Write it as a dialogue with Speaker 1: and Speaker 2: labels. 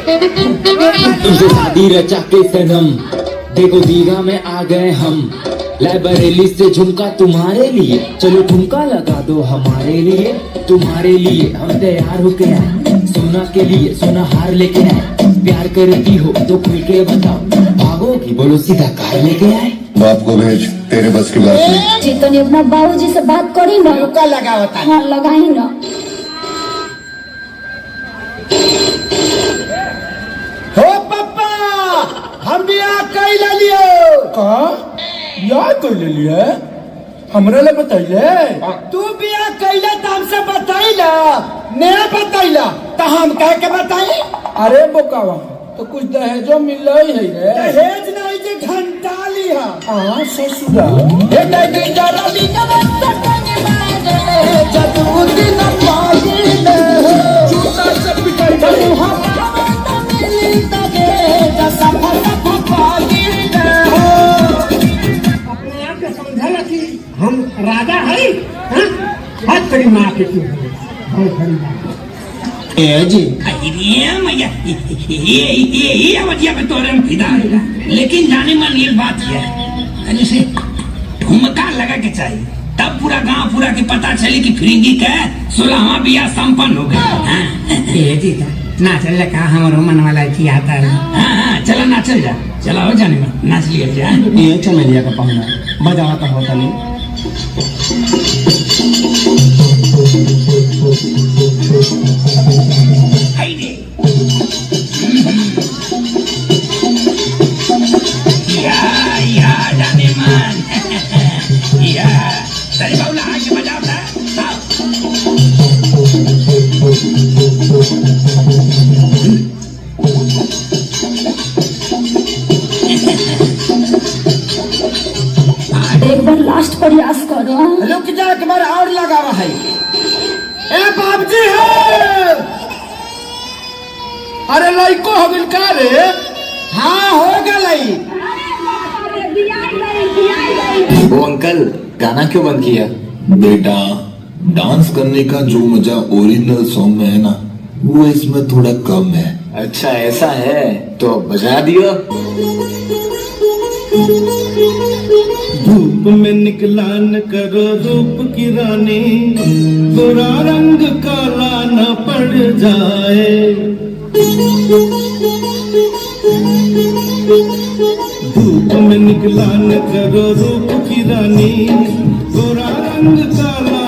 Speaker 1: तुमसे शादी रचा के सनम, देखो दीघा में आ गए हम। लाइब्रेरी से झुमका तुम्हारे लिए, चलो ठुमका लगा दो हमारे लिए। तुम्हारे लिए हम तैयार होके आए, सोना के लिए सोना हार लेके आए। प्यार करती हो तो खुल के बताओ, भागोगी बोलो सीधा कार लेके आए।
Speaker 2: बाप को भेज, तेरे बस की बात नहीं।
Speaker 3: जी तो अपना बाबूजी से बात करी ना।
Speaker 4: रुका लगा होता है।
Speaker 3: हाँ लगाई ना।
Speaker 4: हो पप्पा, हम बियाह कैला लियो।
Speaker 5: का बियाह कर लिए हमरा ले बताइए।
Speaker 4: तू बियाह कैला तो हमसे बताइला, नया बताइला तो हम कह के बताई।
Speaker 5: अरे बोकावा तो कुछ दहेजो मिल रही है रे।
Speaker 4: दहेज नहीं जे घंटा लिया।
Speaker 5: हाँ ससुरा
Speaker 4: हे नहीं जरा ली जदू दिन पागी में जूता से पिटाई गई।
Speaker 6: अपने आप को समझा कि हम राजा है। हद तेरी माँ के क्यों
Speaker 5: जी
Speaker 7: ये अवधिया पे तोरन फिदा है। लेकिन जाने मन ये बात है, जैसे ठुमका लगा के चाहिए तब पूरा गांव पूरा के पता चले कि फिरंगी का 16वां बियाह संपन्न हो गया।
Speaker 6: ना चल का हमारो मन वाला की आता है।
Speaker 7: हाँ चला ना चल जा, चला हो जाने में नाच लिया जाए।
Speaker 5: ये चमेलिया का पहुना बजावा तो होता नहीं।
Speaker 7: या जाने मन या तेरे बाबूला आके बजाओ ना।
Speaker 3: एक बार लास्ट प्रयास करो।
Speaker 4: रुक जा, एक बार और लगावा है। ए बाबूजी है।
Speaker 5: अरे लड़को हो गइल का रे।
Speaker 4: हाँ हो गई।
Speaker 1: वो अंकल गाना क्यों बंद किया?
Speaker 2: बेटा, डांस करने का जो मजा ओरिजिनल सॉन्ग में है ना, वो इसमें थोड़ा कम है।
Speaker 1: अच्छा ऐसा है तो बजा दियो।
Speaker 5: धूप में निकला न करो रूप की रानी, गोरा रंग काला न पड़ जाए। धूप में निकला न करो रूप की रानी, गोरा रंग काला